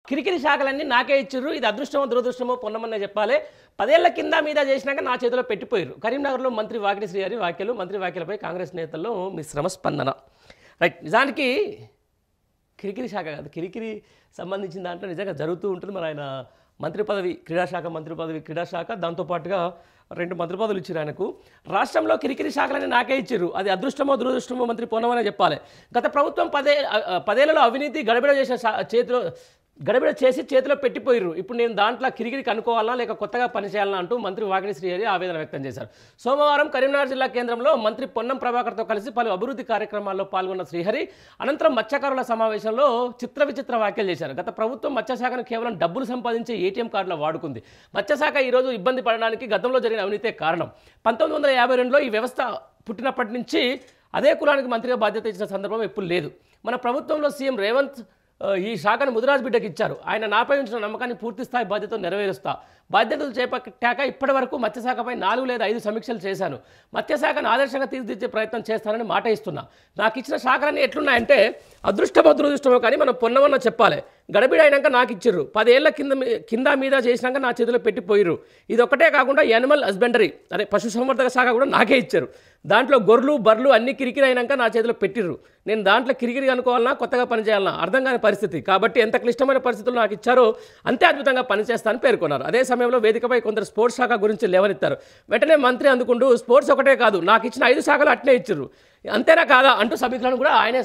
కిరికిరి శాఖలన్నీ నాకే ఇచ్చిర్రు, ఇది అదృష్టమో దురదృష్టమో పొన్నమనే చెప్పాలి. 10 ఏళ్ల కింద మీద చేసినాక నా చేతిలో పెట్టిపోయారు. కరీంనగర్లో మంత్రి వాకిటి శ్రీహరి వ్యాఖ్యలు, మంత్రి వ్యాఖ్యలపై కాంగ్రెస్ నేతల్లో మిశ్రమ స్పందన. రైట్, నిజానికి కిరికిరి శాఖ కాదు, కిరికిరి సంబంధించిన దాంట్లో నిజంగా జరుగుతూ ఉంటుంది. మరి ఆయన మంత్రి పదవి క్రీడాశాఖ, మంత్రి పదవి క్రీడాశాఖ, దాంతోపాటుగా 2 మంత్రి పదవులు ఇచ్చారు ఆయనకు. రాష్ట్రంలో కిరికిరి శాఖలని నాకే ఇచ్చారు, అది అదృష్టమో దురదృష్టమో మంత్రి పొన్నమనే చెప్పాలి. గత ప్రభుత్వం 10 ఏళ్లలో అవినీతి గడబిడ చేసి చేతిలో పెట్టిపోయారు. ఇప్పుడు నేను దాంట్లో కిరికిరి కనుక్కోవాలన్నా లేక కొత్తగా పనిచేయాలన్నా అంటూ మంత్రి వాకిటి శ్రీహరి ఆవేదన వ్యక్తం చేశారు. సోమవారం కరీంనగర్ జిల్లా కేంద్రంలో మంత్రి పొన్నం ప్రభాకర్తో కలిసి పలు అభివృద్ధి కార్యక్రమాల్లో పాల్గొన్న శ్రీహరి అనంతరం మత్స్యకారుల సమావేశంలో చిత్ర వ్యాఖ్యలు చేశారు. గత ప్రభుత్వం మత్స్యశాఖను కేవలం డబ్బులు సంపాదించే ఏటీఎం కార్డులో వాడుకుంది. మత్స్యశాఖ ఈరోజు ఇబ్బంది పడడానికి గతంలో జరిగిన అవినీతే కారణం. 1952లో ఈ వ్యవస్థ పుట్టినప్పటి నుంచి అదే కులానికి మంత్రిగా బాధ్యత ఇచ్చిన సందర్భం ఎప్పుడు లేదు. మన ప్రభుత్వంలో సీఎం రేవంత్ ఈ శాఖను ముదిరాజ్ బిడ్డకి ఇచ్చారు. ఆయన నాపై ఉంచిన నమ్మకాన్ని పూర్తి స్థాయి బాధ్యతలు నెరవేరుస్తా. బాధ్యతలు చేపట్టాక ఇప్పటి వరకు మత్స్యశాఖపై 4 లేదా 5 సమీక్షలు చేశాను. మత్స్యశాఖను ఆదర్శంగా తీర్చిదిద్దే ప్రయత్నం చేస్తానని మాట ఇస్తున్నా. నాకు ఇచ్చిన శాఖలన్నీ ఎట్లున్నాయంటే అదృష్టమో దురదృష్టమో కానీ మనం పొన్నమన్న చెప్పాలి. గడబిడ అయినాక నాకు ఇచ్చిర్రు, 10 ఏళ్ల కింద మీద చేసినాక నా చేతిలో పెట్టిపోయిర్రు. ఇది ఒక్కటే కాకుండా యానిమల్ హస్బెండరీ అదే పశుసంవర్ధక శాఖ కూడా నాకే ఇచ్చారు. దాంట్లో గొర్రెలు బర్రెలు అన్ని కిరికిరి అయినాక నా చేతిలో పెట్టిర్రు. నేను దాంట్లో కిరికిరి అనుకోవాలన్నా కొత్తగా పనిచేయాలన్నా అర్థం కాని పరిస్థితి. కాబట్టి ఎంత క్లిష్టమైన పరిస్థితులు నాకు ఇచ్చారో అంతే అద్భుతంగా పనిచేస్తానని పేర్కొన్నారు. అదే సమయంలో వేదికపై కొందరు స్పోర్ట్స్ శాఖ గురించి లేవనెత్తారు. వెంటనే మంత్రి అందుకుంటూ స్పోర్ట్స్ ఒకటే కాదు, నాకు ఇచ్చిన 5 శాఖలు అట్నే ఇచ్చిర్రు, అంతేనా కాదా అంటూ సభికులను కూడా ఆయనే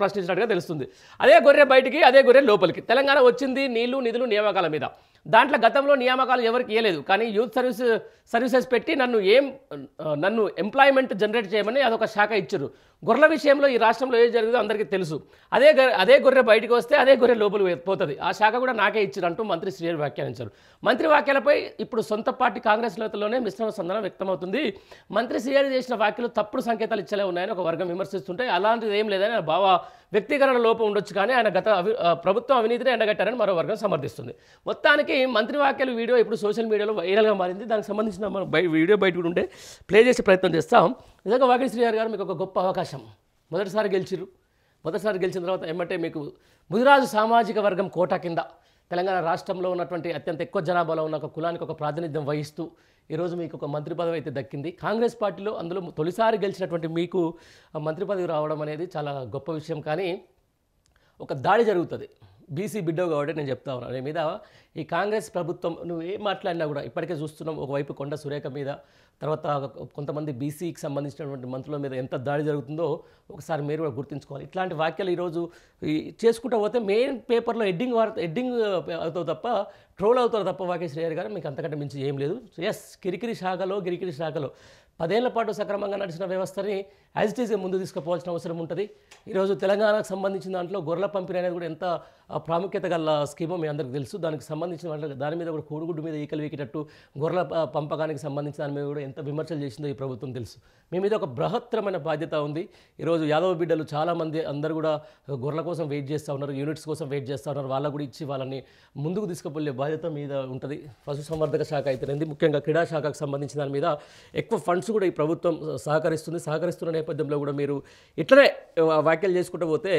ప్రశ్నించినట్టుగా తెలుస్తుంది. అదే గొర్రె బయటికి, అదే గొర్రె లోపలికి. తెలంగాణ వచ్చింది నీళ్లు నిధులు నియామకాల మీద. దాంట్లో గతంలో నియామకాలు ఎవరికి ఇవ్వలేదు, కానీ యూత్ సర్వీసెస్ పెట్టి నన్ను ఎంప్లాయ్మెంట్ జనరేట్ చేయమని అదొక శాఖ ఇచ్చారు. గొర్రెల విషయంలో ఈ రాష్ట్రంలో ఏది జరుగుతుందో అందరికీ తెలుసు. అదే గొర్రె బయటికి వస్తే అదే గొర్రె లోపలికి పోతుంది. ఆ శాఖ కూడా నాకే ఇచ్చారు అంటూ మంత్రి శ్రీహరి వ్యాఖ్యానించారు. మంత్రి వ్యాఖ్యలపై ఇప్పుడు సొంత పార్టీ కాంగ్రెస్ నేతల్లోనే మిశ్రమ స్పందన వ్యక్తమవుతుంది. మంత్రి శ్రీహరి చేసిన వ్యాఖ్యలు తప్పుడు సంకేతాలు ఇచ్చేలా ఉన్నాయని ఒక వర్గం విమర్శిస్తుంటే అలాంటిది ఏం లేదని ఆయన వ్యక్తీకరణ లోపం ఉండొచ్చు, కానీ ఆయన గత ప్రభుత్వం అవినీతిని ఎండగట్టారని మరో వర్గం సమర్థిస్తుంది. మొత్తానికి మంత్రి వ్యాఖ్యలు వీడియో ఇప్పుడు సోషల్ మీడియాలో వైరల్గా మారింది. దానికి సంబంధించిన మనం వీడియో బయట కూడా ఉంటే ప్లే చేసే ప్రయత్నం చేస్తాం. నిజంగా వాకిటి శ్రీహరి గారు మీకు ఒక గొప్ప అవకాశం. మొదటిసారి గెలిచిన తర్వాత ఏమంటే మీకు ముదిరాజు సామాజిక వర్గం కోటా కింద తెలంగాణ రాష్ట్రంలో ఉన్నటువంటి అత్యంత ఎక్కువ జనాభాలో ఉన్న ఒక కులానికి ఒక ప్రాతినిధ్యం వహిస్తూ ఈరోజు మీకు ఒక మంత్రి పదవి అయితే దక్కింది. కాంగ్రెస్ పార్టీలో అందులో తొలిసారి గెలిచినటువంటి మీకు మంత్రి పదవి రావడం అనేది చాలా గొప్ప విషయం. కానీ ఒక దాడి జరుగుతుంది, బీసీ బిడ్డవు కాబట్టి నేను చెప్తా ఉన్నాను. నీ మీద ఈ కాంగ్రెస్ ప్రభుత్వం నువ్వు ఏం మాట్లాడినా కూడా ఇప్పటికే చూస్తున్నాం. ఒకవైపు కొండ సురేఖ మీద, తర్వాత కొంతమంది బీసీకి సంబంధించినటువంటి మంత్రుల మీద ఎంత దాడి జరుగుతుందో ఒకసారి మీరు కూడా గుర్తుంచుకోవాలి. ఇట్లాంటి వ్యాఖ్యలు ఈరోజు చేసుకుంటూ పోతే మెయిన్ పేపర్లో ఎడ్డింగ్ అవుతావు తప్ప, ట్రోల్ అవుతారు తప్ప వాకిటి శ్రీహరి గారు మీకు అంతకంటే మించి ఏం లేదు. ఎస్, గిరిగిరి శాఖలో 10 ఏళ్ల పాటు సక్రమంగా నడిచిన వ్యవస్థని యాజ్ ఇట్ ఈజ్గా ముందు తీసుకుపోవాల్సిన అవసరం ఉంటుంది. ఈరోజు తెలంగాణకు సంబంధించిన దాంట్లో గొర్రెల పంపిణీ అనేది కూడా ఎంత ప్రాముఖ్యత గల స్కీమో మీ అందరికీ తెలుసు. దానికి సంబంధించిన దాని మీద కూడా కోడిగుడ్డు మీద ఈకలు వీకేటట్టు గొర్రెల పంపకానికి సంబంధించిన దాని మీద కూడా ఎంత విమర్శలు చేసిందో ఈ ప్రభుత్వం తెలుసు. మీ మీద ఒక బృహత్తరమైన బాధ్యత ఉంది. ఈరోజు యాదవ బిడ్డలు చాలామంది అందరూ కూడా గొర్రెల కోసం వెయిట్ చేస్తూ ఉన్నారు, యూనిట్స్ కోసం వెయిట్ చేస్తూ ఉన్నారు. వాళ్ళకు కూడా ఇచ్చి వాళ్ళని ముందుకు తీసుకుపోయే బాధ్యత మీద ఉంటుంది. పశుసంవర్ధక శాఖ అయితేనేది, ముఖ్యంగా క్రీడా శాఖకు సంబంధించిన దాని మీద ఎక్కువ ఫండ్స్ కూడా ఈ ప్రభుత్వం సహకరిస్తున్న నేపథ్యంలో కూడా మీరు ఇట్లనే వ్యాఖ్యలు చేసుకుంటూ పోతే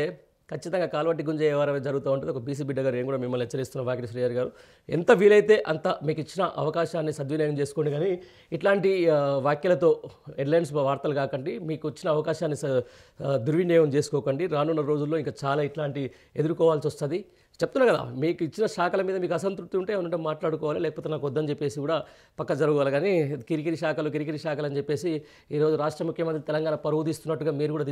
ఖచ్చితంగా కాల్వట్టి గుంజే వ్యవహారం జరుగుతూ ఉంటుంది. ఒక బీసీ బిడ్డ గారు ఏం కూడా మిమ్మల్ని హెచ్చరిస్తున్న వాకిటి శ్రీహరి గారు, ఎంత వీలైతే అంత మీకు ఇచ్చిన అవకాశాన్ని సద్వినియోగం చేసుకోండి, కానీ ఇట్లాంటి వ్యాఖ్యలతో హెడ్లైన్స్ వార్తలు కాకండి. మీకు వచ్చిన అవకాశాన్ని దుర్వినియోగం చేసుకోకండి. రానున్న రోజుల్లో ఇంకా చాలా ఇట్లాంటి ఎదుర్కోవాల్సి వస్తుంది. చెప్తున్నా కదా, మీకు ఇచ్చిన శాఖల మీద మీకు అసంతృప్తి ఉంటే ఏమంటే మాట్లాడుకోవాలి, లేకపోతే నాకు వద్దని చెప్పేసి కూడా పక్క జరగాలి. కానీ కిరికిరి శాఖలు అని చెప్పేసి ఈరోజు రాష్ట్ర ముఖ్యమంత్రి తెలంగాణ పరువు తీస్తున్నట్టుగా మీరు కూడా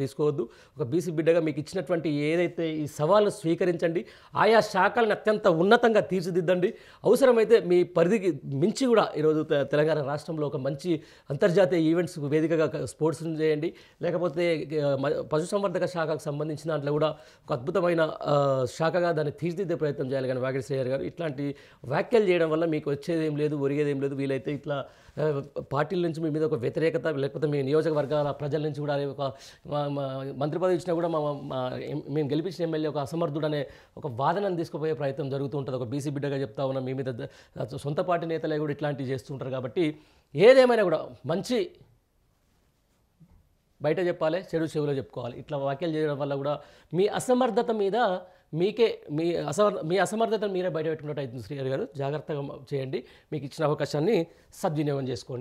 తీసుకోవద్దు. ఒక బీసీ బిడ్డగా మీకు ఇచ్చినటువంటి ఏదైతే ఈ సవాళ్ళను స్వీకరించండి. ఆయా శాఖలను అత్యంత ఉన్నతంగా తీర్చిదిద్దండి. అవసరమైతే మీ పరిధికి మించి కూడా ఈరోజు తెలంగాణ రాష్ట్రంలో ఒక మంచి అంతర్జాతీయ ఈవెంట్స్ వేదికగా స్పోర్ట్స్ చేయండి. లేకపోతే పశుసంవర్ధక శాఖకు సంబంధించిన దాంట్లో కూడా ఒక అద్భుతమైన శాఖగా దాన్ని తీర్చిదిద్దే ప్రయత్నం చేయాలి. కానీ వాకిటి శ్రీహరి గారు ఇట్లాంటి వ్యాఖ్యలు చేయడం వల్ల మీకు వచ్చేదేం లేదు, ఒరిగేదేం లేదు. వీలైతే ఇట్లా పార్టీల నుంచి మీ మీద ఒక వ్యతిరేకత, లేకపోతే మీ నియోజకవర్గాల ప్రజల నుంచి కూడా ఒక మంత్రి పదవి ఇచ్చినా కూడా మేము గెలిపించిన ఎమ్మెల్యే ఒక అసమర్థుడనే ఒక వాదనను తీసుకుపోయే ప్రయత్నం జరుగుతూ ఉంటుంది. ఒక బీసీ బిడ్డగా చెప్తా ఉన్నా, మీ మీద సొంత పార్టీ నేతలే కూడా ఇట్లాంటివి చేస్తుంటారు. కాబట్టి ఏదేమైనా కూడా మంచి బయట చెప్పాలి, చెడు చెవులో చెప్పుకోవాలి. ఇట్లా వ్యాఖ్యలు చేయడం వల్ల కూడా మీ అసమర్థత మీద మీకే మీ అసమర్థతను మీరే బయట పెట్టుకున్నట్టు అవుతుంది శ్రీహరి గారు. జాగ్రత్తగా చేయండి. మీకు ఇచ్చిన అవకాశాన్ని సద్వినియోగం చేసుకోండి.